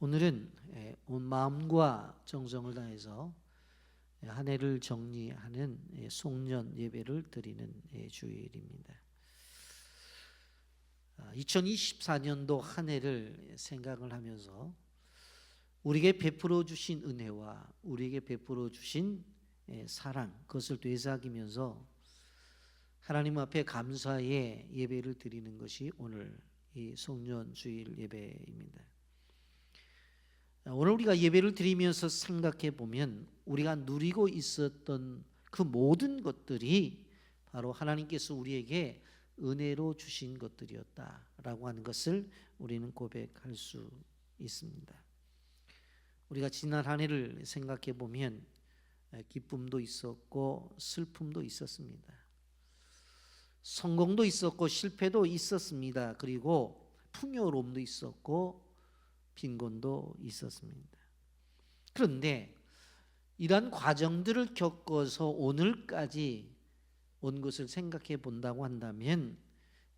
오늘은 온 마음과 정성을 다해서 한 해를 정리하는 송년 예배를 드리는 주일입니다. 2024년도 한 해를 생각을 하면서 우리에게 베풀어 주신 은혜와 우리에게 베풀어 주신 사랑, 그것을 되새기면서 하나님 앞에 감사의 예배를 드리는 것이 오늘 이 송년 주일 예배입니다. 오늘 우리가 예배를 드리면서 생각해 보면 우리가 누리고 있었던 그 모든 것들이 바로 하나님께서 우리에게 은혜로 주신 것들이었다라고 하는 것을 우리는 고백할 수 있습니다. 우리가 지난 한 해를 생각해 보면 기쁨도 있었고 슬픔도 있었습니다. 성공도 있었고 실패도 있었습니다. 그리고 풍요로움도 있었고 빈곤도 있었습니다. 그런데 이러한 과정들을 겪어서 오늘까지 온 것을 생각해 본다고 한다면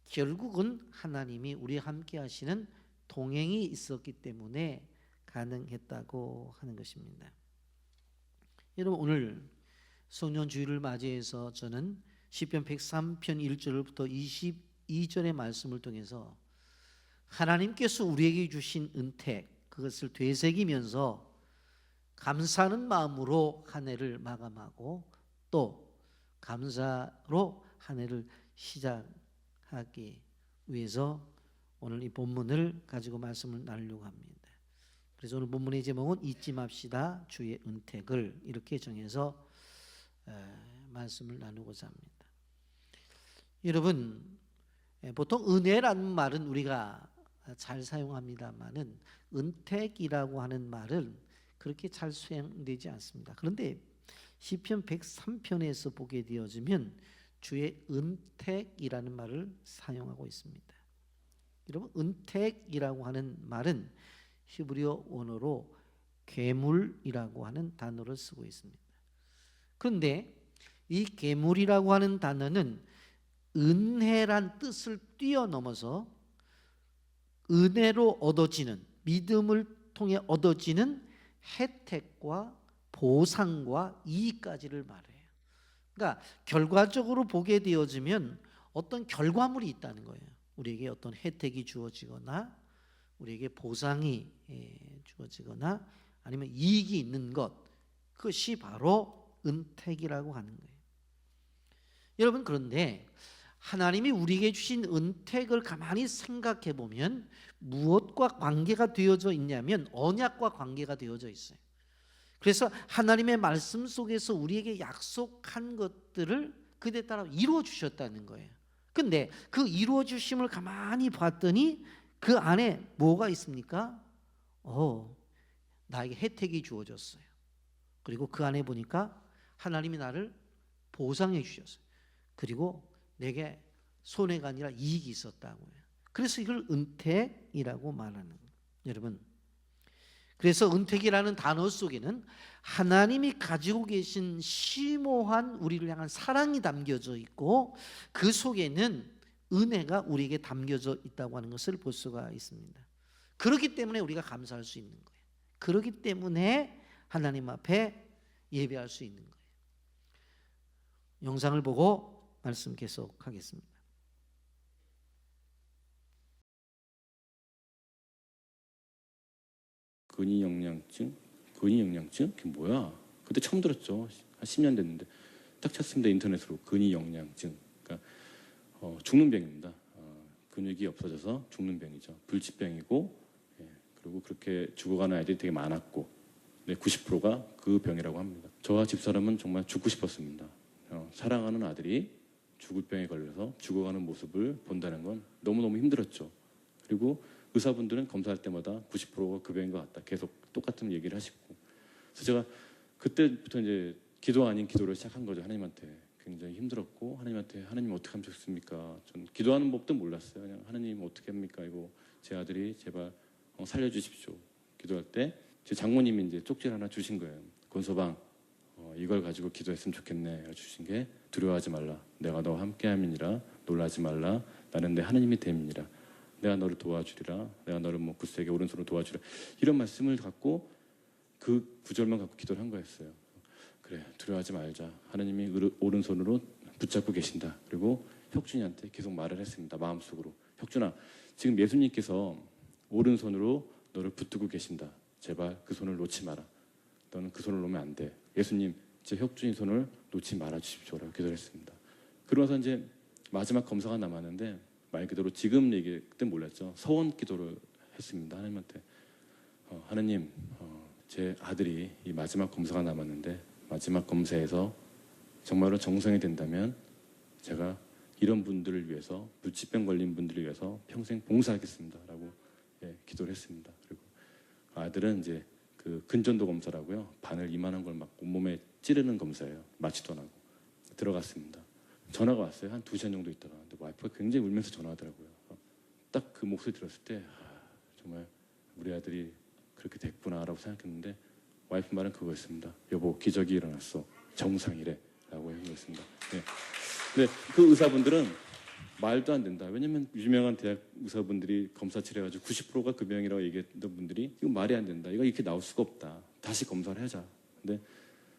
결국은 하나님이 우리와 함께 하시는 동행이 있었기 때문에 가능했다고 하는 것입니다. 여러분, 오늘 송년주일을 맞이해서 저는 시편 103편 1절부터 22절의 말씀을 통해서 하나님께서 우리에게 주신 은택, 그것을 되새기면서 감사하는 마음으로 한 해를 마감하고 또 감사로 한 해를 시작하기 위해서 오늘 이 본문을 가지고 말씀을 나누려고 합니다. 그래서 오늘 본문의 제목은 잊지 맙시다 주의 은택을, 이렇게 정해서 말씀을 나누고자 합니다. 여러분, 보통 은혜라는 말은 우리가 잘 사용합니다만은 은택이라고 하는 말은 그렇게 잘 사용되지 않습니다. 그런데 시편 103편에서 보게 되어지면 주의 은택이라는 말을 사용하고 있습니다. 여러분, 은택이라고 하는 말은 히브리어 원어로 괴물이라고 하는 단어를 쓰고 있습니다. 그런데 이 괴물이라고 하는 단어는 은혜란 뜻을 뛰어넘어서 은혜로 얻어지는, 믿음을 통해 얻어지는 혜택과 보상과 이익까지를 말해요. 그러니까 결과적으로 보게 되어지면 어떤 결과물이 있다는 거예요. 우리에게 어떤 혜택이 주어지거나 우리에게 보상이 주어지거나 아니면 이익이 있는 것, 그것이 바로 은택이라고 하는 거예요. 여러분, 그런데 하나님이 우리에게 주신 은택을 가만히 생각해 보면 무엇과 관계가 되어져 있냐면 언약과 관계가 되어져 있어요. 그래서 하나님의 말씀 속에서 우리에게 약속한 것들을 그에 따라 이루어 주셨다는 거예요. 근데 그 이루어 주심을 가만히 봤더니 그 안에 뭐가 있습니까? 나에게 혜택이 주어졌어요. 그리고 그 안에 보니까 하나님이 나를 보상해 주셨어요. 그리고 내게 손해가 아니라 이익이 있었다고요. 그래서 이걸 은택이라고 말하는 거예요. 여러분, 그래서 은택이라는 단어 속에는 하나님이 가지고 계신 심오한 우리를 향한 사랑이 담겨져 있고 그 속에는 은혜가 우리에게 담겨져 있다고 하는 것을 볼 수가 있습니다. 그렇기 때문에 우리가 감사할 수 있는 거예요. 그렇기 때문에 하나님 앞에 예배할 수 있는 거예요. 영상을 보고 말씀 계속하겠습니다. 근위영양증? 근위영양증? 그게 뭐야? 그때 처음 들었죠. 한 10년 됐는데 딱 찾습니다. 인터넷으로. 근위영양증. 그러니까 죽는 병입니다. 근육이 없어져서 죽는 병이죠. 불치병이고, 그리고 그렇게 죽어가는 아이들이 되게 많았고 90%가 그 병이라고 합니다. 저와 집사람은 정말 죽고 싶었습니다. 사랑하는 아들이 죽을 병에 걸려서 죽어가는 모습을 본다는 건 너무너무 힘들었죠. 그리고 의사분들은 검사할 때마다 90%가 그 병인 것 같다. 계속 똑같은 얘기를 하시고. 그래서 제가 그때부터 이제 기도 아닌 기도를 시작한 거죠. 하나님한테. 굉장히 힘들었고 하나님한테 하나님 어떻게 하면 좋습니까? 전 기도하는 법도 몰랐어요. 그냥 하나님 어떻게 합니까? 이거 제 아들이 제발 살려주십시오. 기도할 때 제 장모님이 이제 쪽지를 하나 주신 거예요. 권서방, 이걸 가지고 기도했으면 좋겠네. 주신 게 두려워하지 말라. 내가 너와 함께함이니라. 놀라지 말라. 나는 내 하나님이 됨이니라. 내가 너를 도와주리라. 내가 너를 뭐 굳세게 오른손으로 도와주리라. 이런 말씀을 갖고 그 구절만 갖고 기도를 한 거였어요. 그래, 두려워하지 말자. 하나님이 오른손으로 붙잡고 계신다. 그리고 혁준이한테 계속 말을 했습니다. 마음속으로. 혁준아, 지금 예수님께서 오른손으로 너를 붙들고 계신다. 제발 그 손을 놓지 마라. 너는 그 손을 놓으면 안 돼. 예수님, 제 혁준이 손을 놓지 말아 주십시오라고 기도를 했습니다. 그러면서 이제 마지막 검사가 남았는데 말 그대로 지금 얘기 그때 몰랐죠. 서원 기도를 했습니다. 하나님한테 하나님, 제 아들이 이 마지막 검사가 남았는데 마지막 검사에서 정말로 정상이 된다면 제가 이런 분들을 위해서, 불치병 걸린 분들을 위해서 평생 봉사하겠습니다라고 기도를 했습니다. 그리고 아들은 이제 그 근전도 검사라고요. 바늘 이만한 걸 막 온몸에 찌르는 검사예요. 마취도 안 하고 들어갔습니다. 전화가 왔어요. 한 2시간 정도 있다가. 근데 와이프가 굉장히 울면서 전화하더라고요. 딱 그 목소리 들었을 때 정말 우리 아들이 그렇게 됐구나라고 생각했는데 와이프 말은 그거였습니다. 여보, 기적이 일어났어. 정상이래 라고 한 거였습니다. 네. 근데 그 의사분들은 말도 안 된다. 왜냐면 유명한 대학 의사분들이 검사 치료해가지고 90%가 그 병이라고 얘기했던 분들이 이거 말이 안 된다. 이거 이렇게 나올 수가 없다. 다시 검사를 하자. 근데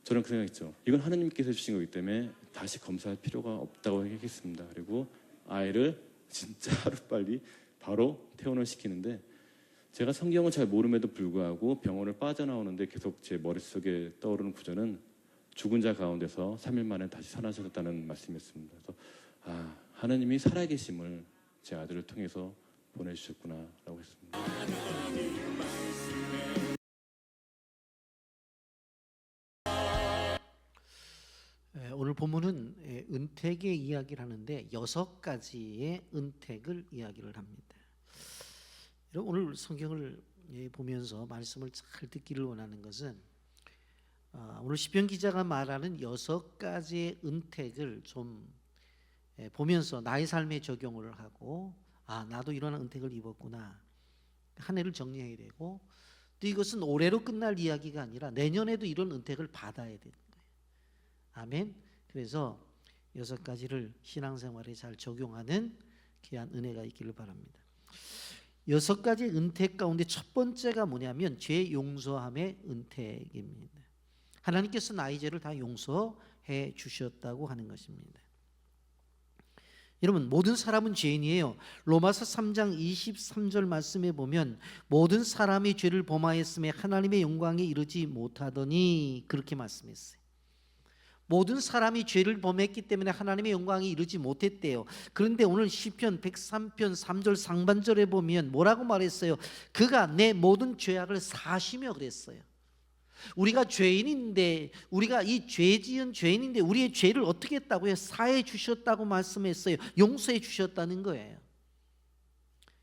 저는 그 생각했죠. 이건 하나님께서 주신 거기 때문에 다시 검사할 필요가 없다고 얘기했습니다. 그리고 아이를 진짜 하루빨리 바로 퇴원을 시키는데 제가 성경을 잘 모름에도 불구하고 병원을 빠져나오는데 계속 제 머릿속에 떠오르는 구절은 죽은 자 가운데서 3일 만에 다시 살아나셨다는 말씀이었습니다. 그래서 하나님이 살아계심을 제 아들을 통해서 보내주셨구나라고 했습니다. 오늘 본문은 은택의 이야기를 하는데 6가지의 은택을 이야기를 합니다. 오늘 성경을 보면서 말씀을 잘 듣기를 원하는 것은 오늘 시편 기자가 말하는 6가지의 은택을 좀 보면서 나의 삶에 적용을 하고 나도 이런 은택을 입었구나. 한 해를 정리해야 되고 또 이것은 올해로 끝날 이야기가 아니라 내년에도 이런 은택을 받아야 되는 거예요. 아멘. 그래서 6가지를 신앙생활에 잘 적용하는 귀한 은혜가 있기를 바랍니다. 6가지 은택 가운데 첫 번째가 뭐냐면 죄 용서함의 은택입니다. 하나님께서 나의 죄를 다 용서해 주셨다고 하는 것입니다. 여러분, 모든 사람은 죄인이에요. 로마서 3장 23절 말씀에 보면 모든 사람이 죄를 범하였음에 하나님의 영광에 이르지 못하더니 그렇게 말씀했어요. 모든 사람이 죄를 범했기 때문에 하나님의 영광에 이르지 못했대요. 그런데 오늘 시편 103편 3절 상반절에 보면 뭐라고 말했어요? 그가 내 모든 죄악을 사시며 그랬어요. 우리가 죄인인데, 우리가 이 죄 지은 죄인인데 우리의 죄를 어떻게 했다고요? 사해 주셨다고 말씀했어요. 용서해 주셨다는 거예요.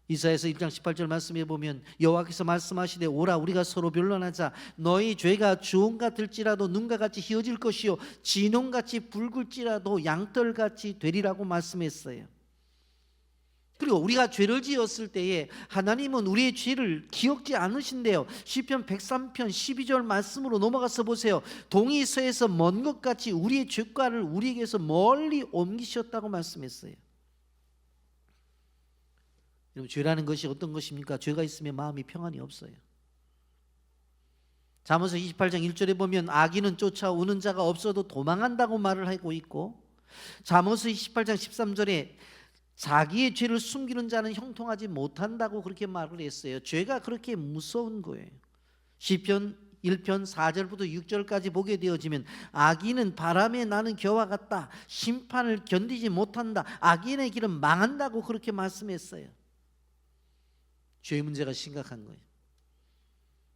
이사야서 1장 18절 말씀에 보면 여호와께서 말씀하시되 오라 우리가 서로 변론하자. 너희 죄가 주홍 같을지라도 눈과 같이 희어질 것이요 진홍같이 붉을지라도 양털같이 되리라고 말씀했어요. 그리고 우리가 죄를 지었을 때에 하나님은 우리의 죄를 기억지 않으신대요. 시편 103편 12절 말씀으로 넘어가서 보세요. 동이 서에서 먼 것 같이 우리의 죄과를 우리에게서 멀리 옮기셨다고 말씀했어요. 여러분, 죄라는 것이 어떤 것입니까? 죄가 있으면 마음이 평안이 없어요. 잠언서 28장 1절에 보면 악인은 쫓아오는 자가 없어도 도망한다고 말을 하고 있고, 잠언서 28장 13절에 자기의 죄를 숨기는 자는 형통하지 못한다고 그렇게 말을 했어요. 죄가 그렇게 무서운 거예요. 시편 1편 4절부터 6절까지 보게 되어지면 악인은 바람에 나는 겨와 같다. 심판을 견디지 못한다. 악인의 길은 망한다고 그렇게 말씀했어요. 죄의 문제가 심각한 거예요.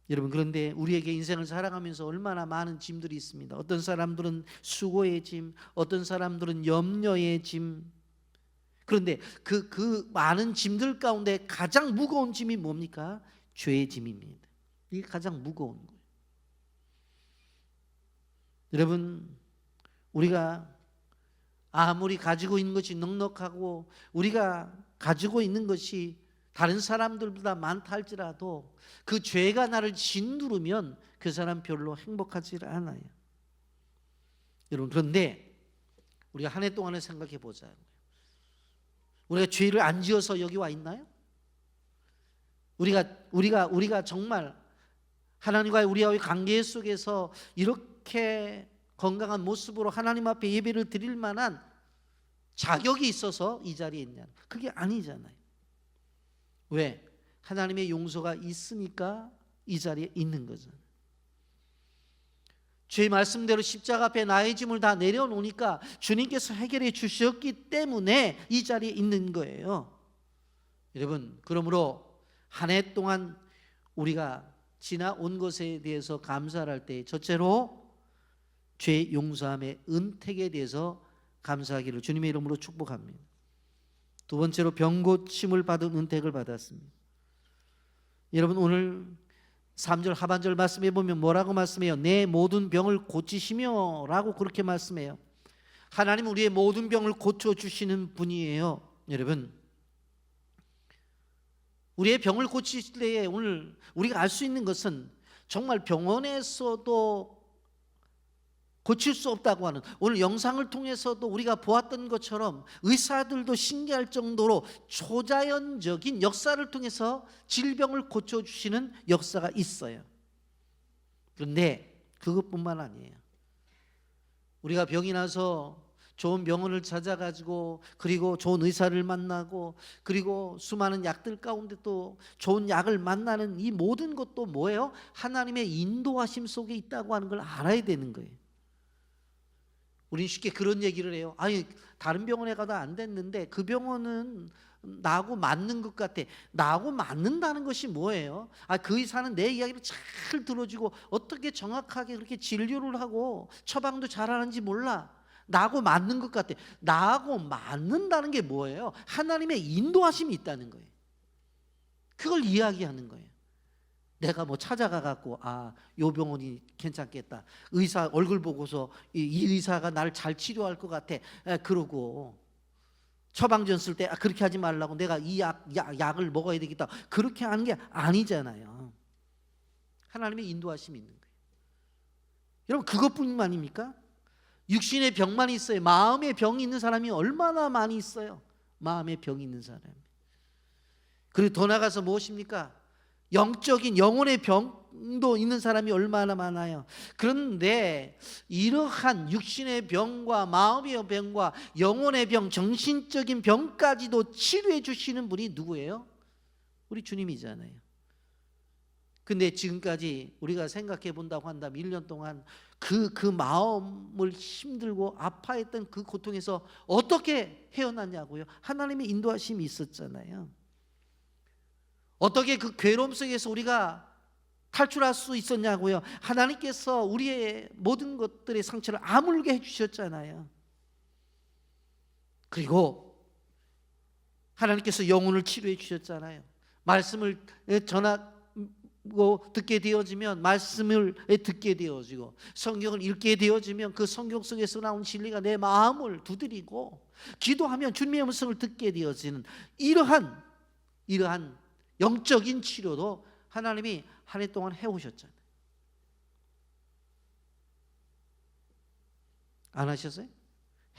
여러분, 그런데 우리에게 인생을 살아가면서 얼마나 많은 짐들이 있습니다. 어떤 사람들은 수고의 짐, 어떤 사람들은 염려의 짐. 그런데 그 많은 짐들 가운데 가장 무거운 짐이 뭡니까? 죄의 짐입니다. 이게 가장 무거운 거예요. 여러분, 우리가 아무리 가지고 있는 것이 넉넉하고 우리가 가지고 있는 것이 다른 사람들보다 많다 할지라도 그 죄가 나를 짓누르면 그 사람 별로 행복하지 않아요. 여러분, 그런데 우리가 한 해 동안을 생각해 보자. 우리가 죄를 안 지어서 여기 와 있나요? 우리가 정말 하나님과의 우리와의 관계 속에서 이렇게 건강한 모습으로 하나님 앞에 예배를 드릴 만한 자격이 있어서 이 자리에 있냐? 그게 아니잖아요. 왜? 하나님의 용서가 있으니까 이 자리에 있는 거죠. 주의 말씀대로 십자가 앞에 나의 짐을 다 내려놓으니까 주님께서 해결해 주셨기 때문에 이 자리에 있는 거예요. 여러분, 그러므로 한 해 동안 우리가 지나온 것에 대해서 감사를 할 때 첫째로 죄 용서함의 은택에 대해서 감사하기를 주님의 이름으로 축복합니다. 두 번째로 병 고침을 받은 은택을 받았습니다. 여러분, 오늘 3절 하반절 말씀해 보면 뭐라고 말씀해요? 내 모든 병을 고치시며 라고 그렇게 말씀해요. 하나님은 우리의 모든 병을 고쳐주시는 분이에요. 여러분, 우리의 병을 고치실 때에 오늘 우리가 알 수 있는 것은 정말 병원에서도 고칠 수 없다고 하는, 오늘 영상을 통해서도 우리가 보았던 것처럼 의사들도 신기할 정도로 초자연적인 역사를 통해서 질병을 고쳐주시는 역사가 있어요. 그런데 그것뿐만 아니에요. 우리가 병이 나서 좋은 병원을 찾아가지고 그리고 좋은 의사를 만나고 그리고 수많은 약들 가운데 또 좋은 약을 만나는 이 모든 것도 뭐예요? 하나님의 인도하심 속에 있다고 하는 걸 알아야 되는 거예요. 우린 쉽게 그런 얘기를 해요. 아니, 다른 병원에 가도 안 됐는데 그 병원은 나하고 맞는 것 같아. 나하고 맞는다는 것이 뭐예요? 그 의사는 내 이야기를 잘 들어주고 어떻게 정확하게 그렇게 진료를 하고 처방도 잘하는지 몰라. 나하고 맞는 것 같아. 나하고 맞는다는 게 뭐예요? 하나님의 인도하심이 있다는 거예요. 그걸 이야기하는 거예요. 내가 뭐 찾아가 갖고 요 병원이 괜찮겠다. 의사 얼굴 보고서 이 의사가 나를 잘 치료할 것 같아. 그러고 처방전 쓸 때 그렇게 하지 말라고 내가 이 약을 먹어야 되겠다. 그렇게 하는 게 아니잖아요. 하나님의 인도하심이 있는 거예요. 여러분, 그것뿐만입니까? 육신의 병만 있어요. 마음의 병이 있는 사람이 얼마나 많이 있어요. 마음의 병이 있는 사람이. 그리고 더 나가서 무엇입니까? 영적인 영혼의 병도 있는 사람이 얼마나 많아요. 그런데 이러한 육신의 병과 마음의 병과 영혼의 병, 정신적인 병까지도 치료해 주시는 분이 누구예요? 우리 주님이잖아요. 근데 지금까지 우리가 생각해 본다고 한다면 1년 동안 그 마음을 힘들고 아파했던 그 고통에서 어떻게 헤어났냐고요? 하나님의 인도하심이 있었잖아요. 어떻게 그 괴로움 속에서 우리가 탈출할 수 있었냐고요? 하나님께서 우리의 모든 것들의 상처를 아물게 해주셨잖아요. 그리고 하나님께서 영혼을 치료해 주셨잖아요. 말씀을 전하고 듣게 되어지면 말씀을 듣게 되어지고 성경을 읽게 되어지면 그 성경 속에서 나온 진리가 내 마음을 두드리고 기도하면 주님의 음성을 듣게 되어지는 이러한 영적인 치료도 하나님이 한 해 동안 해오셨잖아요. 안 하셨어요?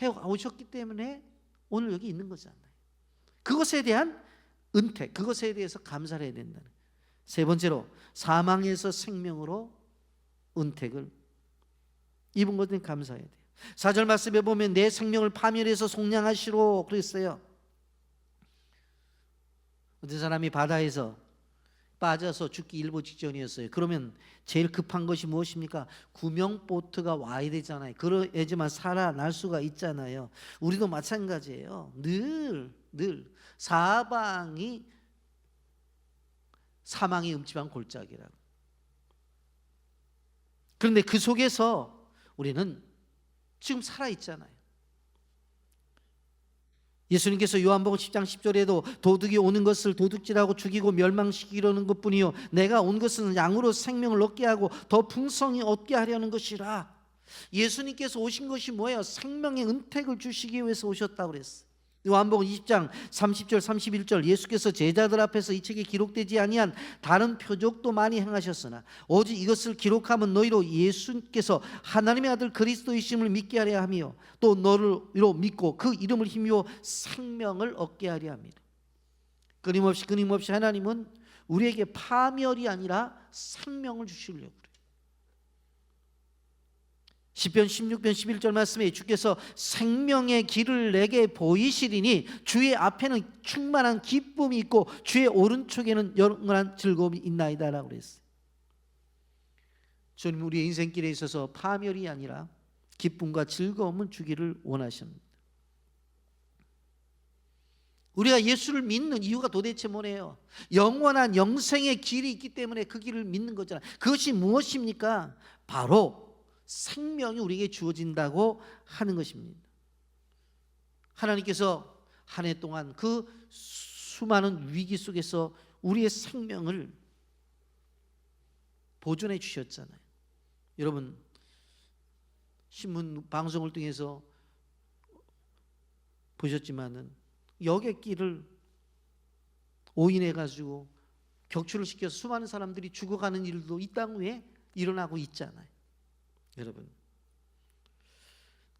해오셨기 때문에 오늘 여기 있는 거잖아요. 그것에 대한 은퇴, 그것에 대해서 감사를 해야 된다는. 세 번째로 사망에서 생명으로 은택을 입은 것에 감사해야 돼요. 4절 말씀에 보면 내 생명을 파멸해서 속량하시로 그랬어요. 어떤 사람이 바다에서 빠져서 죽기 일보 직전이었어요. 그러면 제일 급한 것이 무엇입니까? 구명보트가 와야 되잖아요. 그래야지만 살아날 수가 있잖아요. 우리도 마찬가지예요. 늘 사망이 음침한 골짜기라고. 그런데 그 속에서 우리는 지금 살아있잖아요. 예수님께서 요한복음 10장 10절에도 도둑이 오는 것을 도둑질하고 죽이고 멸망시키려는 것뿐이요 내가 온 것은 양으로 생명을 얻게 하고 더 풍성히 얻게 하려는 것이라. 예수님께서 오신 것이 뭐예요? 생명의 은택을 주시기 위해서 오셨다고 그랬어요. 요한복음 20장 30절 31절 예수께서 제자들 앞에서 이 책에 기록되지 아니한 다른 표적도 많이 행하셨으나 오직 이것을 기록하면 너희로 예수께서 하나님의 아들 그리스도이심을 믿게 하려 하며 또 너를 믿고 그 이름을 힘입어 생명을 얻게 하려 합니다. 끊임없이 하나님은 우리에게 파멸이 아니라 생명을 주시려고 그래요. 시편 16편 11절 말씀에 주께서 생명의 길을 내게 보이시리니 주의 앞에는 충만한 기쁨이 있고 주의 오른쪽에는 영원한 즐거움이 있나이다 라고 그랬어요. 주님 우리의 인생길에 있어서 파멸이 아니라 기쁨과 즐거움을 주기를 원하십니다. 우리가 예수를 믿는 이유가 도대체 뭐예요? 영원한 영생의 길이 있기 때문에 그 길을 믿는 거잖아요. 그것이 무엇입니까? 바로 생명이 우리에게 주어진다고 하는 것입니다. 하나님께서 한 해 동안 그 수많은 위기 속에서 우리의 생명을 보존해 주셨잖아요. 여러분 신문 방송을 통해서 보셨지만은 여객기를 오인해 가지고 격추를 시켜서 수많은 사람들이 죽어가는 일도 이 땅 위에 일어나고 있잖아요. 여러분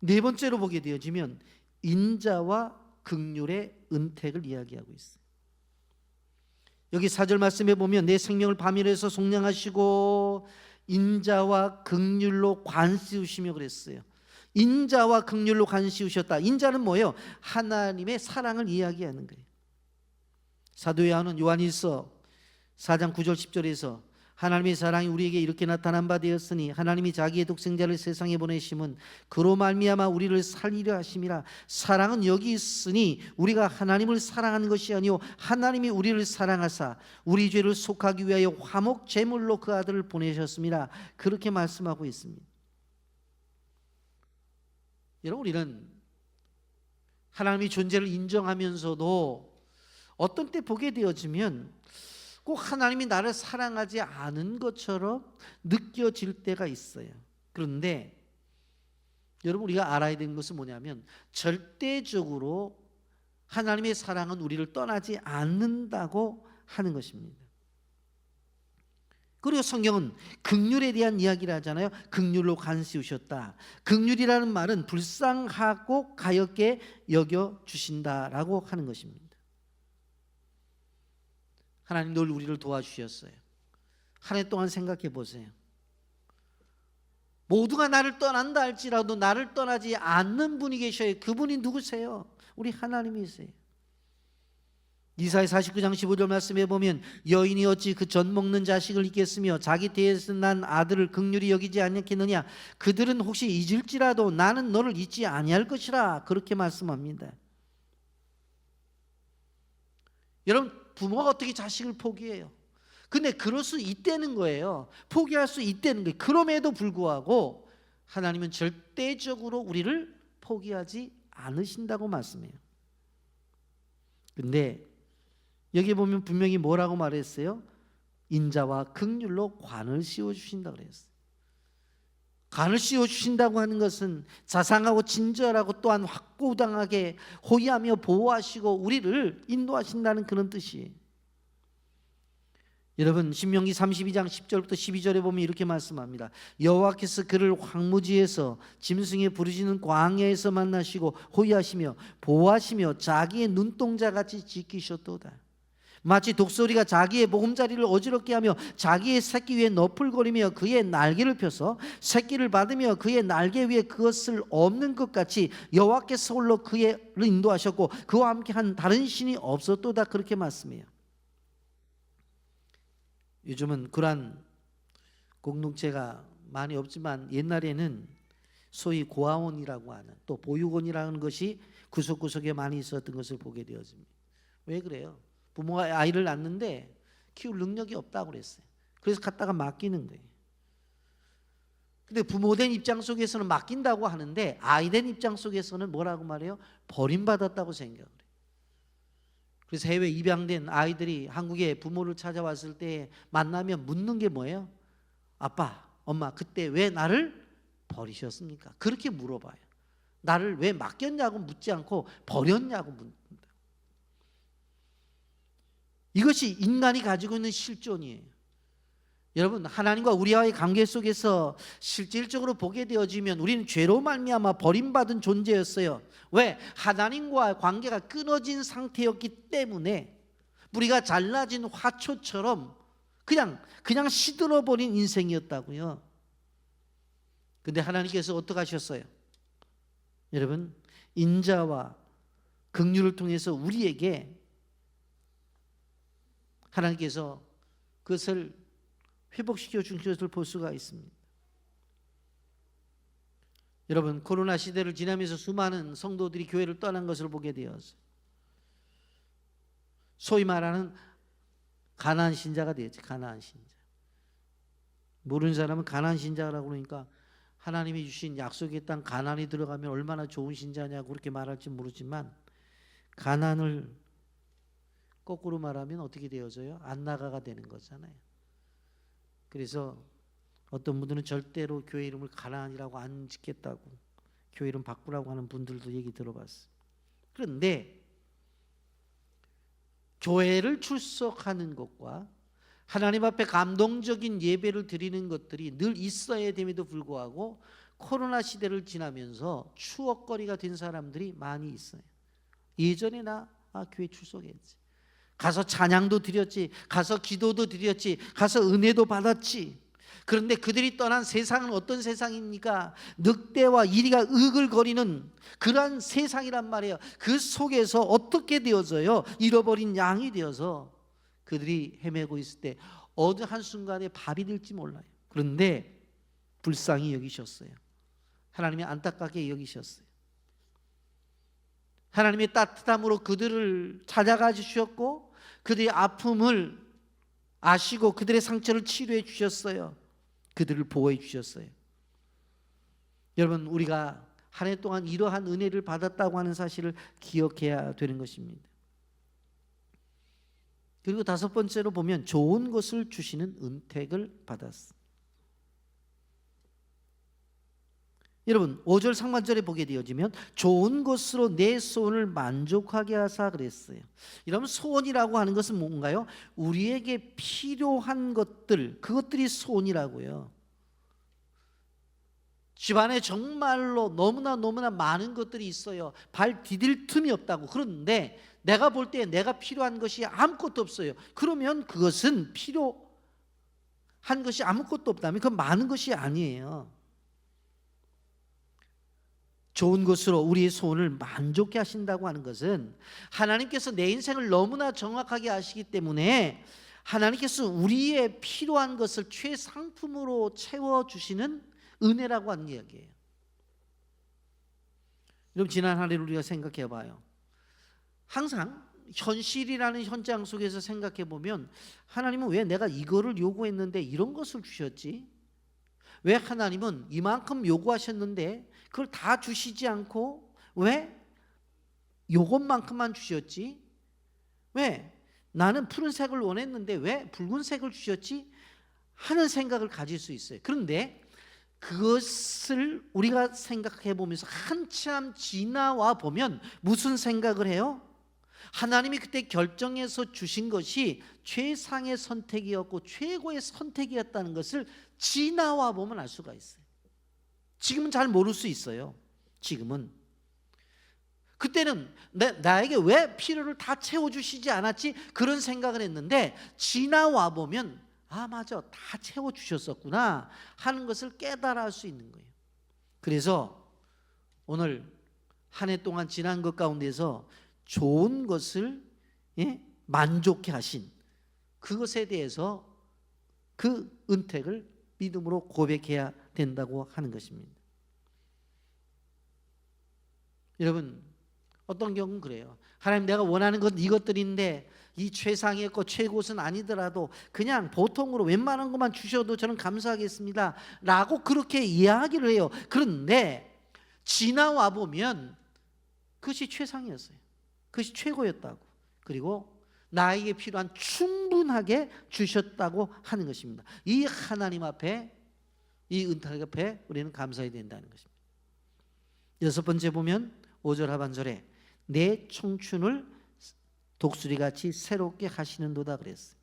네 번째로 보게 되어지면 인자와 긍휼의 은택을 이야기하고 있어요. 여기 4절 말씀에 보면 내 생명을 파멸해서 속량하시고 인자와 긍휼로 관씌우시며 그랬어요. 인자와 긍휼로 관씌우셨다. 인자는 뭐예요? 하나님의 사랑을 이야기하는 거예요. 사도 요한일서 4장 9절 10절에서 하나님의 사랑이 우리에게 이렇게 나타난 바 되었으니 하나님이 자기의 독생자를 세상에 보내심은 그로 말미암아 우리를 살리려 하심이라. 사랑은 여기 있으니 우리가 하나님을 사랑하는 것이 아니요 하나님이 우리를 사랑하사 우리 죄를 속하기 위하여 화목 제물로 그 아들을 보내셨습니다. 그렇게 말씀하고 있습니다. 여러분 우리는 하나님의 존재를 인정하면서도 어떤 때 보게 되어지면 꼭 하나님이 나를 사랑하지 않은 것처럼 느껴질 때가 있어요. 그런데 여러분 우리가 알아야 되는 것은 뭐냐면 절대적으로 하나님의 사랑은 우리를 떠나지 않는다고 하는 것입니다. 그리고 성경은 긍휼에 대한 이야기를 하잖아요. 긍휼로 관씌우셨다. 긍휼이라는 말은 불쌍하고 가엾게 여겨주신다라고 하는 것입니다. 하나님 늘 우리를 도와주셨어요. 한 해 동안 생각해 보세요. 모두가 나를 떠난다 할지라도 나를 떠나지 않는 분이 계셔요. 그분이 누구세요? 우리 하나님이세요. 이사야 49장 15절 말씀에 보면 여인이 어찌 그 젖 먹는 자식을 잊겠으며 자기 태에서 난 아들을 긍휼히 여기지 않겠느냐. 그들은 혹시 잊을지라도 나는 너를 잊지 아니할 것이라. 그렇게 말씀합니다. 여러분 부모가 어떻게 자식을 포기해요? 근데 그럴 수 있다는 거예요. 포기할 수 있다는 거예요. 그럼에도 불구하고 하나님은 절대적으로 우리를 포기하지 않으신다고 말씀해요. 근데 여기 보면 분명히 뭐라고 말했어요? 인자와 긍휼로 관을 씌워주신다 그랬어요. 관을 씌워주신다고 하는 것은 자상하고 친절하고 또한 확고당하게 호의하며 보호하시고 우리를 인도하신다는 그런 뜻이에요. 여러분 신명기 32장 10절부터 12절에 보면 이렇게 말씀합니다. 여호와께서 그를 황무지에서 짐승의 부르짖는 광야에서 만나시고 호의하시며 보호하시며 자기의 눈동자같이 지키셨도다. 마치 독수리가 자기의 보금자리를 어지럽게 하며 자기의 새끼 위에 너풀거리며 그의 날개를 펴서 새끼를 받으며 그의 날개 위에 그것을 엎는 것 같이 여호와께서 홀로 그를 인도하셨고 그와 함께한 다른 신이 없었도다. 그렇게 말씀해요. 요즘은 그러한 공동체가 많이 없지만 옛날에는 소위 고아원이라고 하는 또 보육원이라는 것이 구석구석에 많이 있었던 것을 보게 되어집니다. 왜 그래요? 부모가 아이를 낳는데 키울 능력이 없다고 그랬어요. 그래서 갖다가 맡기는 거예요. 근데 부모된 입장 속에서는 맡긴다고 하는데 아이된 입장 속에서는 뭐라고 말해요? 버림받았다고 생각을 해요. 그래서 해외 입양된 아이들이 한국에 부모를 찾아왔을 때 만나면 묻는 게 뭐예요? 아빠, 엄마 그때 왜 나를 버리셨습니까? 그렇게 물어봐요. 나를 왜 맡겼냐고 묻지 않고 버렸냐고 묻는다. 이것이 인간이 가지고 있는 실존이에요. 여러분 하나님과 우리와의 관계 속에서 실질적으로 보게 되어지면 우리는 죄로 말미암아 버림받은 존재였어요. 왜? 하나님과 관계가 끊어진 상태였기 때문에 뿌리가 잘라진 화초처럼 그냥 시들어버린 인생이었다고요. 근데 하나님께서 어떻게 하셨어요? 여러분, 인자와 긍휼을 통해서 우리에게 하나님께서 그것을 회복시켜 주신 것을 볼 수가 있습니다. 여러분, 코로나 시대를 지나면서 수많은 성도들이 교회를 떠난 것을 보게 되었어요. 소위 말하는 가나안 신자가 되었지. 가나안 신자. 모르는 사람은 가나안 신자라고 그러니까 하나님이 주신 약속의 땅 가나안에 들어가면 얼마나 좋은 신자냐고 그렇게 말할지 모르지만, 가나안을 거꾸로 말하면 어떻게 되어져요? 안 나가가 되는 거잖아요. 그래서 어떤 분들은 절대로 교회 이름을 가나안이라고 안 짓겠다고, 교회 이름 바꾸라고 하는 분들도 얘기 들어봤어요. 그런데 교회를 출석하는 것과 하나님 앞에 감동적인 예배를 드리는 것들이 늘 있어야 됨에도 불구하고 코로나 시대를 지나면서 추억거리가 된 사람들이 많이 있어요. 예전에 나 교회 출석했지, 가서 찬양도 드렸지, 가서 기도도 드렸지, 가서 은혜도 받았지. 그런데 그들이 떠난 세상은 어떤 세상입니까? 늑대와 이리가 으글거리는 그러한 세상이란 말이에요. 그 속에서 어떻게 되어져요? 잃어버린 양이 되어서 그들이 헤매고 있을 때 어느 한순간에 밥이 될지 몰라요. 그런데 불쌍히 여기셨어요. 하나님이 안타깝게 여기셨어요. 하나님의 따뜻함으로 그들을 찾아가 주셨고 그들의 아픔을 아시고 그들의 상처를 치료해 주셨어요. 그들을 보호해 주셨어요. 여러분, 우리가 한 해 동안 이러한 은혜를 받았다고 하는 사실을 기억해야 되는 것입니다. 그리고 다섯 번째로 보면 좋은 것을 주시는 은택을 받았어. 여러분, 5절 상반절에 보게 되어지면 좋은 것으로 내 소원을 만족하게 하사 그랬어요. 이러면 소원이라고 하는 것은 뭔가요? 우리에게 필요한 것들, 그것들이 소원이라고요. 집안에 정말로 너무나 많은 것들이 있어요. 발 디딜 틈이 없다고. 그런데 내가 볼 때 내가 필요한 것이 아무것도 없어요. 그러면 그것은 필요한 것이 아무것도 없다면 그건 많은 것이 아니에요. 좋은 것으로 우리의 소원을 만족해 하신다고 하는 것은 하나님께서 내 인생을 너무나 정확하게 아시기 때문에 하나님께서 우리의 필요한 것을 최상품으로 채워주시는 은혜라고 하는 이야기예요. 여러분, 지난 한 해를 우리가 생각해 봐요. 항상 현실이라는 현장 속에서 생각해 보면 하나님은 왜 내가 이거를 요구했는데 이런 것을 주셨지? 왜 하나님은 이만큼 요구하셨는데 그걸 다 주시지 않고 왜 요것만큼만 주셨지? 왜 나는 푸른색을 원했는데 왜 붉은색을 주셨지? 하는 생각을 가질 수 있어요. 그런데 그것을 우리가 생각해 보면서 한참 지나와 보면 무슨 생각을 해요? 하나님이 그때 결정해서 주신 것이 최상의 선택이었고 최고의 선택이었다는 것을 지나와 보면 알 수가 있어요. 지금은 잘 모를 수 있어요. 지금은. 그때는 나에게 왜 필요를 다 채워주시지 않았지? 그런 생각을 했는데 지나와 보면 맞아, 다 채워주셨었구나 하는 것을 깨달아 수 있는 거예요. 그래서 오늘 한 해 동안 지난 것 가운데서 좋은 것을 만족해 하신 그것에 대해서 그 은택을 믿음으로 고백해야 된다고 하는 것입니다. 여러분, 어떤 경우는 그래요. 하나님, 내가 원하는 건 이것들인데 이 최상의 것 최고는 아니더라도 그냥 보통으로 웬만한 것만 주셔도 저는 감사하겠습니다 라고 그렇게 이야기를 해요. 그런데 지나와 보면 그것이 최상이었어요. 그것이 최고였다고. 그리고 나에게 필요한 충분하게 주셨다고 하는 것입니다. 이 하나님 앞에, 이 은택 앞에 우리는 감사해야 된다는 것입니다. 여섯 번째 보면 5절 하반절에 내 청춘을 독수리같이 새롭게 하시는도다 그랬어요.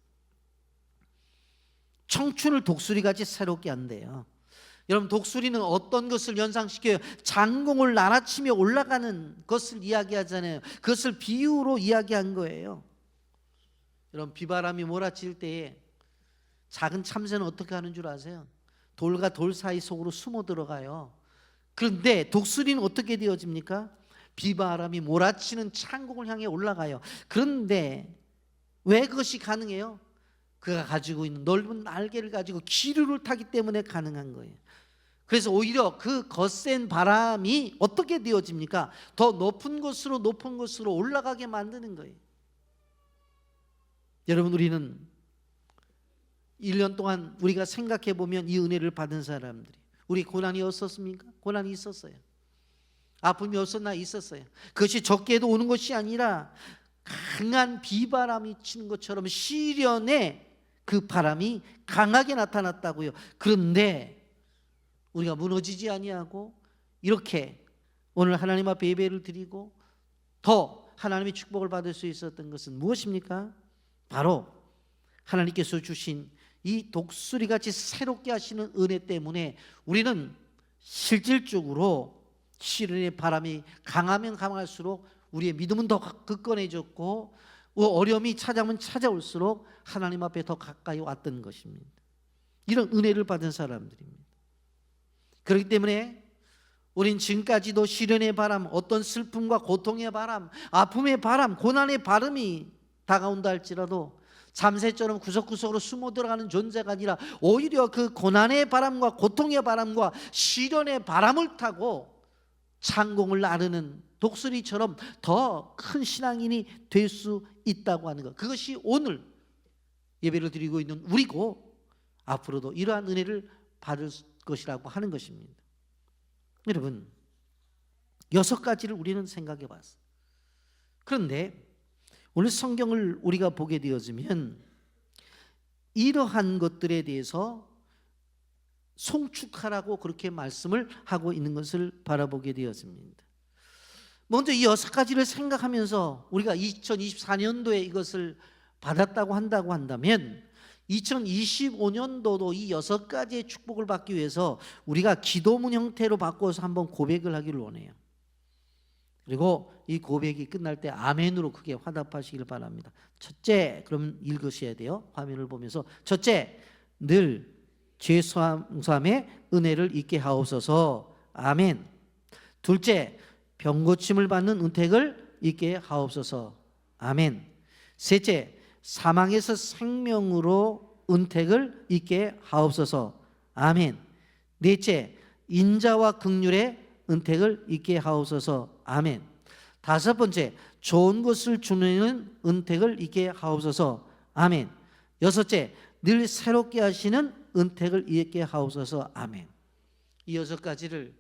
청춘을 독수리같이 새롭게 한대요. 여러분, 독수리는 어떤 것을 연상시켜요? 장공을 날아치며 올라가는 것을 이야기하잖아요. 그것을 비유로 이야기한 거예요. 여러분, 비바람이 몰아칠 때에 작은 참새는 어떻게 하는 줄 아세요? 돌과 돌 사이 속으로 숨어 들어가요. 그런데 독수리는 어떻게 되어집니까? 비바람이 몰아치는 창공을 향해 올라가요. 그런데 왜 그것이 가능해요? 그가 가지고 있는 넓은 날개를 가지고 기류를 타기 때문에 가능한 거예요. 그래서 오히려 그 거센 바람이 어떻게 되어집니까? 더 높은 곳으로 올라가게 만드는 거예요. 여러분, 우리는 1년 동안 우리가 생각해 보면 이 은혜를 받은 사람들이, 우리 고난이 없었습니까? 고난이 있었어요. 아픔이 없었나? 있었어요. 그것이 적게도 오는 것이 아니라 강한 비바람이 치는 것처럼 시련의 그 바람이 강하게 나타났다고요. 그런데 우리가 무너지지 아니하고 이렇게 오늘 하나님 앞에 예배를 드리고 더 하나님의 축복을 받을 수 있었던 것은 무엇입니까? 바로 하나님께서 주신 이 독수리같이 새롭게 하시는 은혜 때문에 우리는 실질적으로 시련의 바람이 강하면 강할수록 우리의 믿음은 더 굳건해졌고 어려움이 찾아오면 찾아올수록 하나님 앞에 더 가까이 왔던 것입니다. 이런 은혜를 받은 사람들입니다. 그렇기 때문에 우린 지금까지도 시련의 바람, 어떤 슬픔과 고통의 바람, 아픔의 바람, 고난의 바람이 다가온다 할지라도 참새처럼 구석구석으로 숨어 들어가는 존재가 아니라 오히려 그 고난의 바람과 고통의 바람과 시련의 바람을 타고 창공을 나르는 독수리처럼 더 큰 신앙인이 될 수 있다고 하는 것, 그것이 오늘 예배를 드리고 있는 우리고 앞으로도 이러한 은혜를 받을 것이라고 하는 것입니다. 여러분, 6가지를 우리는 생각해 봤어요. 그런데 오늘 성경을 우리가 보게 되어지면 이러한 것들에 대해서 송축하라고 그렇게 말씀을 하고 있는 것을 바라보게 되었습니다. 먼저 이 6가지를 생각하면서 우리가 2024년도에 이것을 받았다고 한다면 2025년도도 이 6가지의 축복을 받기 위해서 우리가 기도문 형태로 바꿔서 한번 고백을 하기를 원해요. 그리고 이 고백이 끝날 때 아멘으로 크게 화답하시길 바랍니다. 첫째, 그럼 읽으셔야 돼요. 화면을 보면서. 첫째, 늘 죄사함의 은혜를 잊게 하옵소서. 아멘. 둘째, 병고침을 받는 은택을 잊게 하옵소서. 아멘. 셋째, 사망에서 생명으로 은택을 잊게 하옵소서. 아멘. 넷째, 인자와 긍휼의 은택을 잊게 하옵소서. 아멘. 다섯 번째, 좋은 것을 주는 은택을 잊게 하옵소서. 아멘. 여섯째, 늘 새롭게 하시는 은택을 잊게 하옵소서. 아멘. 이 6가지를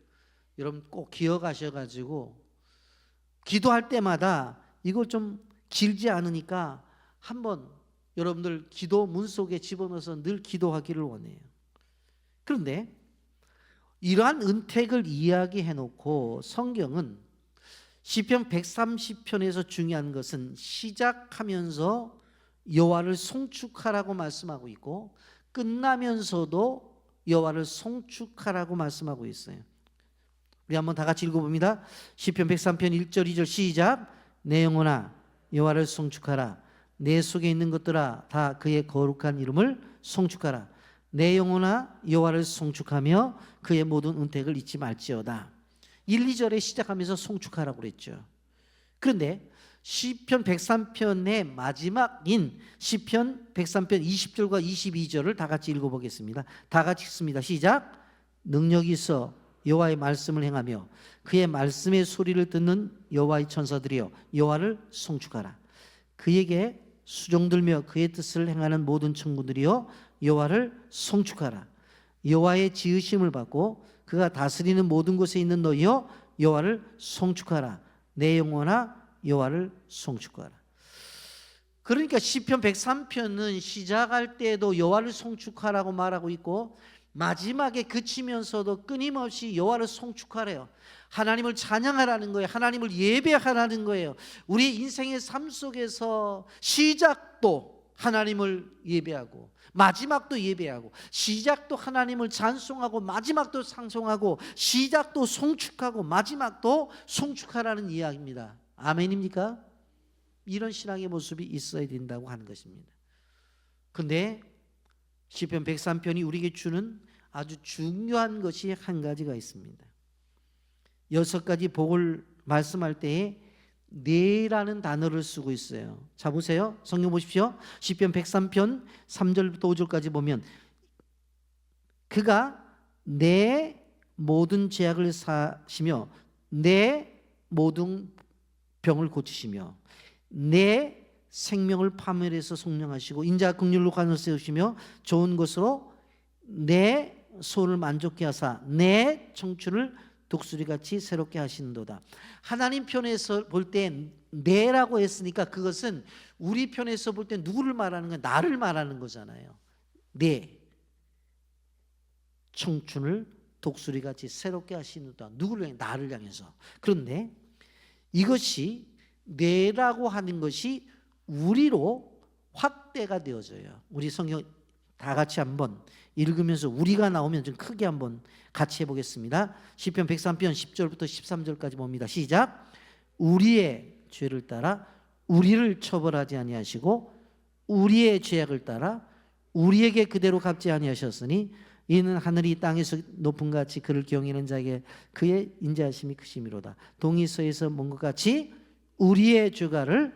여러분 꼭 기억하셔가지고 기도할 때마다 이걸 좀 길지 않으니까 한번 여러분들 기도문 속에 집어넣어서 늘 기도하기를 원해요. 그런데 이러한 은택을 이야기해 놓고 성경은 시편 130편에서 중요한 것은 시작하면서 여호와를 송축하라고 말씀하고 있고 끝나면서도 여호와를 송축하라고 말씀하고 있어요. 우리 한번 다 같이 읽어봅니다. 시편 103편 1절 2절 시작. 내 영혼아 여호와를 송축하라. 내 속에 있는 것들아 다 그의 거룩한 이름을 송축하라. 내 영혼아 여호와를 송축하며 그의 모든 은택을 잊지 말지어다. 1, 2절에 시작하면서 송축하라고 그랬죠. 그런데 시편 103편의 마지막인 시편 103편 20절과 22절을 다 같이 읽어보겠습니다. 다 같이 읽습니다. 시작. 능력이 있어 여호와의 말씀을 행하며 그의 말씀의 소리를 듣는 여호와의 천사들이여 여호와를 송축하라. 그에게 수종들며 그의 뜻을 행하는 모든 천군들이여 여호와를 송축하라. 여호와의 지으심을 받고 그가 다스리는 모든 곳에 있는 너희여 여호와를 송축하라. 내 영혼아 여호와를 송축하라. 그러니까 시편 103편은 시작할 때도 여호와를 송축하라고 말하고 있고 마지막에 그치면서도 끊임없이 여호와를 송축하래요. 하나님을 찬양하라는 거예요. 하나님을 예배하라는 거예요. 우리 인생의 삶 속에서 시작도 하나님을 예배하고 마지막도 예배하고 시작도 하나님을 찬송하고 마지막도 찬송하고 시작도 송축하고 마지막도 송축하라는 이야기입니다. 아멘입니까? 이런 신앙의 모습이 있어야 된다고 하는 것입니다. 그런데 시편 103편이 우리에게 주는 아주 중요한 것이 한 가지가 있습니다. 6가지 복을 말씀할 때에 네라는 단어를 쓰고 있어요. 자 보세요. 성경 보십시오. 시편 103편 3절부터 5절까지 보면 그가 내 모든 죄악을 사시며 내 모든 병을 고치시며 내 생명을 파멸해서 속량하시고 인자 긍휼로 간을 세우시며 좋은 것으로 내 소를 만족케 하사 내 청춘을 독수리같이 새롭게 하시는도다. 하나님 편에서 볼 때 내라고 했으니까 그것은 우리 편에서 볼 때 누구를 말하는 거야? 나를 말하는 거잖아요. 내 청춘을 독수리같이 새롭게 하시는도다. 누구를 향해? 나를 향해서. 그런데 이것이 내라고 하는 것이 우리로 확대가 되어져요. 우리 성경 다 같이 한번 읽으면서 우리가 나오면 좀 크게 한번 같이 해보겠습니다. 시편 103편 10절부터 13절까지 봅니다. 시작. 우리의 죄를 따라 우리를 처벌하지 아니하시고 우리의 죄악을 따라 우리에게 그대로 갚지 아니하셨으니 이는 하늘이 땅에서 높은 같이 그를 경외하는 자에게 그의 인자하심이 크심이로다. 동이 서에서 먼 것 같이 우리의 죄가를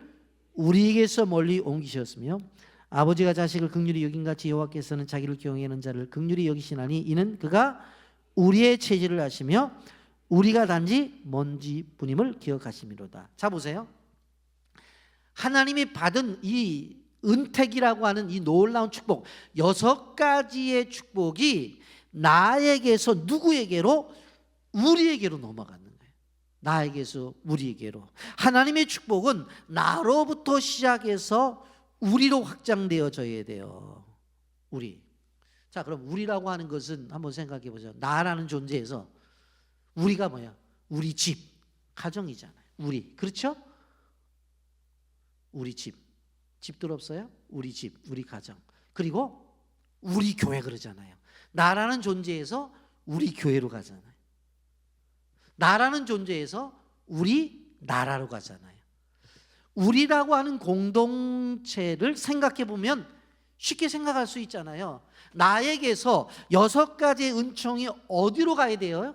우리에게서 멀리 옮기셨으며 아버지가 자식을 긍휼히 여긴같이 여호와께서는 자기를 경외하는 자를 긍휼히 여기시나니 이는 그가 우리의 체질을 아시며 우리가 단지 먼지뿐임을 기억하심이로다. 자 보세요. 하나님이 받은 이 은택이라고 하는 이 놀라운 축복 6가지의 축복이 나에게서 누구에게로? 우리에게로 넘어가는 거예요. 나에게서 우리에게로. 하나님의 축복은 나로부터 시작해서 우리로 확장되어져야 돼요. 우리. 자 그럼 우리라고 하는 것은 한번 생각해 보죠. 나라는 존재에서 우리가 뭐야? 우리 집, 가정이잖아요. 우리. 그렇죠? 우리 집. 집들 없어요? 우리 집, 우리 가정. 그리고 우리 교회 그러잖아요. 나라는 존재에서 우리 교회로 가잖아요. 나라는 존재에서 우리 나라로 가잖아요. 우리라고 하는 공동체를 생각해 보면 쉽게 생각할 수 있잖아요. 나에게서 6가지의 은총이 어디로 가야 돼요?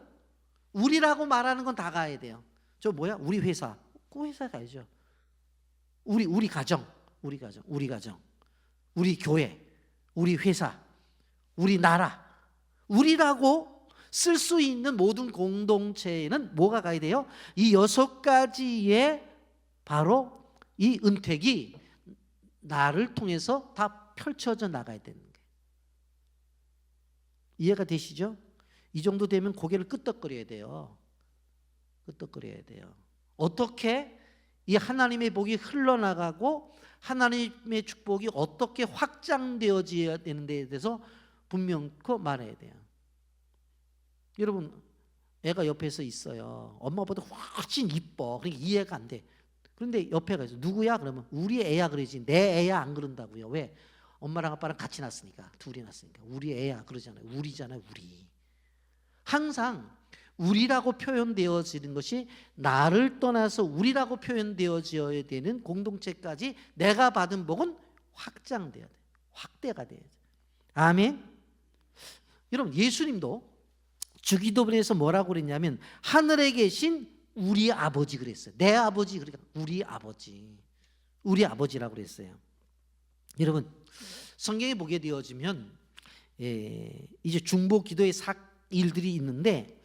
우리라고 말하는 건 다 가야 돼요. 저 뭐야? 우리 회사. 그 회사 가야죠. 우리 가정. 우리 가정, 우리 가정, 우리 교회, 우리 회사, 우리 나라, 우리라고 쓸 수 있는 모든 공동체에는 뭐가 가야 돼요? 이 6가지의 바로 이 은택이 나를 통해서 다 펼쳐져 나가야 되는 거예요. 이해가 되시죠? 이 정도 되면 고개를 끄덕거려야 돼요. 끄덕거려야 돼요. 어떻게 이 하나님의 복이 흘러나가고 하나님의 축복이 어떻게 확장되어져야 되는 데에 대해서 분명히 말해야 돼요. 여러분 애가 옆에서 있어요. 엄마보다 훨씬 이뻐. 그러니까 이해가 안 돼. 그런데 옆에가 있어. 누구야? 그러면 우리 애야 그러지. 내 애야 안 그런다고요. 왜? 엄마랑 아빠랑 같이 낳았으니까. 둘이 낳았으니까. 우리 애야 그러잖아요. 우리잖아요. 우리. 항상 우리라고 표현되어지는 것이 나를 떠나서 우리라고 표현되어져야 되는 공동체까지 내가 받은 복은 확장돼야 돼. 확대가 돼야 돼. 아멘. 여러분 예수님도 주기도문에서 뭐라고 그랬냐면 하늘에 계신 우리 아버지 그랬어요. 내 아버지 그러니까 우리 아버지. 우리 아버지라고 그랬어요. 여러분 성경에 보게 되어지면 이제 중보 기도의 일들이 있는데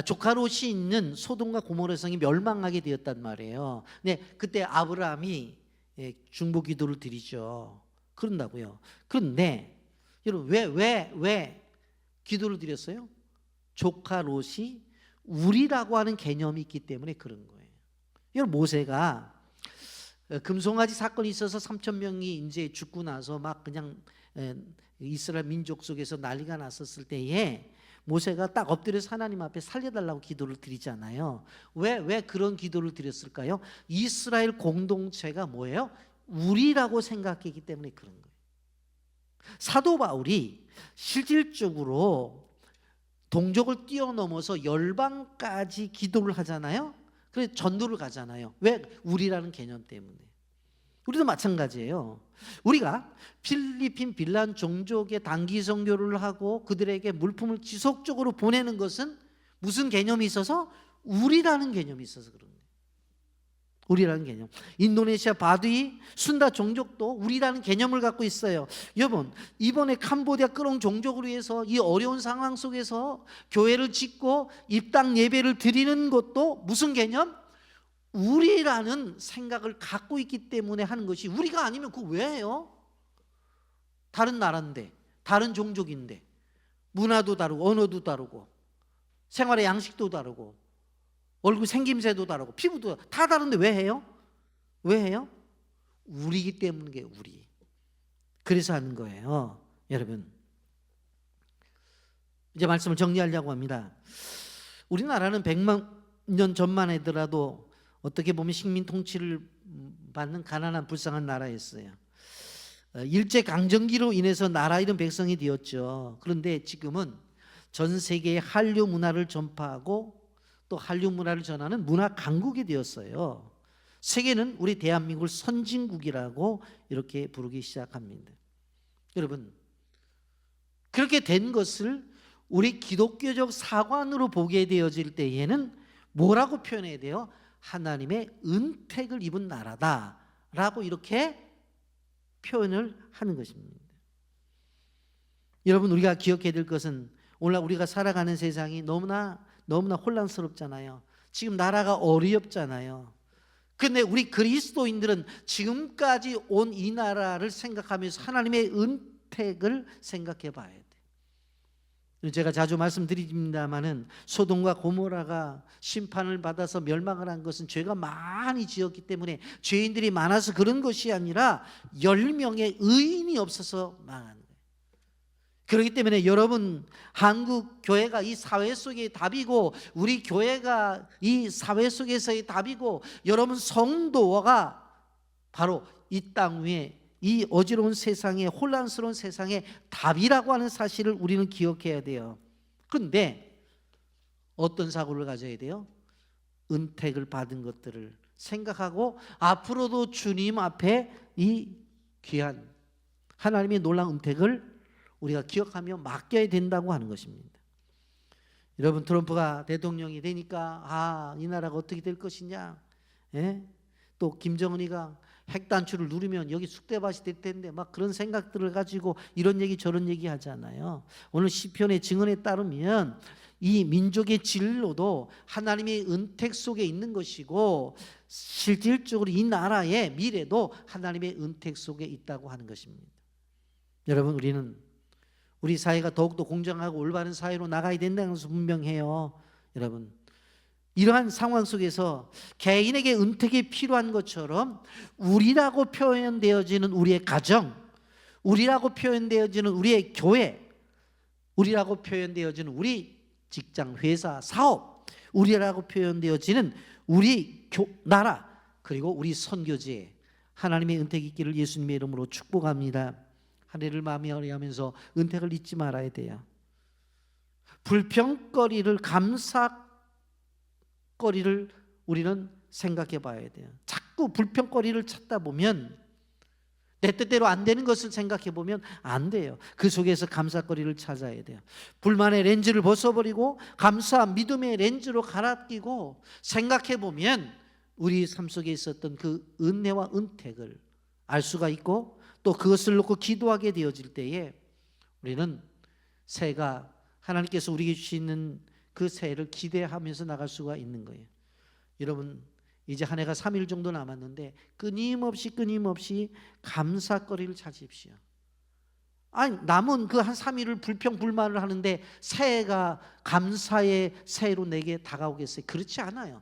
조카 롯이 있는 소돔과 고모라 성이 멸망하게 되었단 말이에요. 근데 그때 아브라함이 중보 기도를 드리죠. 그런다고요. 그런데 여러분 왜 기도를 드렸어요? 조카 롯이 우리라고 하는 개념이 있기 때문에 그런 거예요. 여러분 모세가 금송아지 사건이 있어서 3,000명이 이제 죽고 나서 막 그냥 이스라엘 민족 속에서 난리가 났었을 때에 모세가 딱 엎드려서 하나님 앞에 살려달라고 기도를 드리잖아요. 왜 그런 기도를 드렸을까요? 이스라엘 공동체가 뭐예요? 우리라고 생각했기 때문에 그런 거예요. 사도 바울이 실질적으로 동족을 뛰어넘어서 열방까지 기도를 하잖아요. 그래서 전도를 가잖아요. 왜? 우리라는 개념 때문에. 우리도 마찬가지예요. 우리가 필리핀 빌란 종족의 단기 선교를 하고 그들에게 물품을 지속적으로 보내는 것은 무슨 개념이 있어서? 우리라는 개념이 있어서 그런 거예요. 우리라는 개념. 인도네시아 바두이 순다 종족도 우리라는 개념을 갖고 있어요. 여러분, 이번에 캄보디아 끌어온 종족을 위해서 이 어려운 상황 속에서 교회를 짓고 입당 예배를 드리는 것도 무슨 개념? 우리라는 생각을 갖고 있기 때문에 하는 것이, 우리가 아니면 그거 왜 해요? 다른 나라인데, 다른 종족인데, 문화도 다르고 언어도 다르고 생활의 양식도 다르고 얼굴 생김새도 다르고 피부도 다 다른데 왜 해요? 왜 해요? 우리이기 때문에 우리. 그래서 하는 거예요. 여러분, 이제 말씀을 정리하려고 합니다. 우리나라는 100만 년 전만 하더라도 어떻게 보면 식민 통치를 받는 가난한 불쌍한 나라였어요. 일제강점기로 인해서 나라 잃은 백성이 되었죠. 그런데 지금은 전 세계에 한류 문화를 전파하고 또 한류 문화를 전하는 문화 강국이 되었어요. 세계는 우리 대한민국을 선진국이라고 이렇게 부르기 시작합니다. 여러분, 그렇게 된 것을 우리 기독교적 사관으로 보게 되어질 때에는 뭐라고 표현해야 돼요? 하나님의 은택을 입은 나라다라고 이렇게 표현을 하는 것입니다. 여러분, 우리가 기억해야 될 것은 오늘 우리가 살아가는 세상이 너무나 혼란스럽잖아요. 지금 나라가 어렵잖아요. 그런데 우리 그리스도인들은 지금까지 온 이 나라를 생각하면서 하나님의 은택을 생각해 봐야 돼요. 제가 자주 말씀드립니다마는 소돔과 고모라가 심판을 받아서 멸망을 한 것은 죄가 많이 지었기 때문에 죄인들이 많아서 그런 것이 아니라 10명의 의인이 없어서 망한 거예요. 그렇기 때문에 여러분, 한국 교회가 이 사회 속의 답이고 우리 교회가 이 사회 속에서의 답이고 여러분 성도가 바로 이 땅 위에 이 어지러운 세상에, 혼란스러운 세상에 답이라고 하는 사실을 우리는 기억해야 돼요. 그런데 어떤 사고를 가져야 돼요? 은택을 받은 것들을 생각하고 앞으로도 주님 앞에 이 귀한 하나님의 놀라운 은택을 우리가 기억하며 맡겨야 된다고 하는 것입니다. 여러분, 트럼프가 대통령이 되니까 이 나라가 어떻게 될 것이냐, 또 김정은이가 핵 단추를 누르면 여기 쑥대밭이 될 텐데 막 그런 생각들을 가지고 이런 얘기 저런 얘기 하잖아요. 오늘 시편의 증언에 따르면 이 민족의 진로도 하나님의 은택 속에 있는 것이고 실질적으로 이 나라의 미래도 하나님의 은택 속에 있다고 하는 것입니다. 여러분, 우리 사회가 더욱더 공정하고 올바른 사회로 나가야 된다는 것은 분명해요. 여러분, 이러한 상황 속에서 개인에게 은택이 필요한 것처럼 우리라고 표현되어지는 우리의 가정, 우리라고 표현되어지는 우리의 교회, 우리라고 표현되어지는 우리 직장, 회사, 사업, 우리라고 표현되어지는 우리 나라, 그리고 우리 선교지에 하나님의 은택이 있기를 예수님의 이름으로 축복합니다. 한 해를 마무리하면서 은택을 잊지 말아야 돼요. 불평거리를, 감사거리를 우리는 생각해 봐야 돼요. 자꾸 불평거리를 찾다 보면, 내 뜻대로 안 되는 것을 생각해 보면 안 돼요. 그 속에서 감사거리를 찾아야 돼요. 불만의 렌즈를 벗어버리고 감사, 믿음의 렌즈로 갈아끼고 생각해 보면 우리 삶 속에 있었던 그 은혜와 은택을 알 수가 있고, 또 그것을 놓고 기도하게 되어질 때에 우리는 새해가 하나님께서 우리에게 주시는 그 새해를 기대하면서 나갈 수가 있는 거예요. 여러분, 이제 한 해가 3일 정도 남았는데 끊임없이 감사거리를 찾으십시오. 아니, 남은 그 한 3일을 불평불만을 하는데 새해가 감사의 새해로 내게 다가오겠어요? 그렇지 않아요.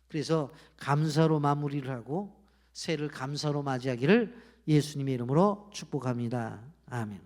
그래서 감사로 마무리를 하고 새해를 감사로 맞이하기를 예수님의 이름으로 축복합니다. 아멘.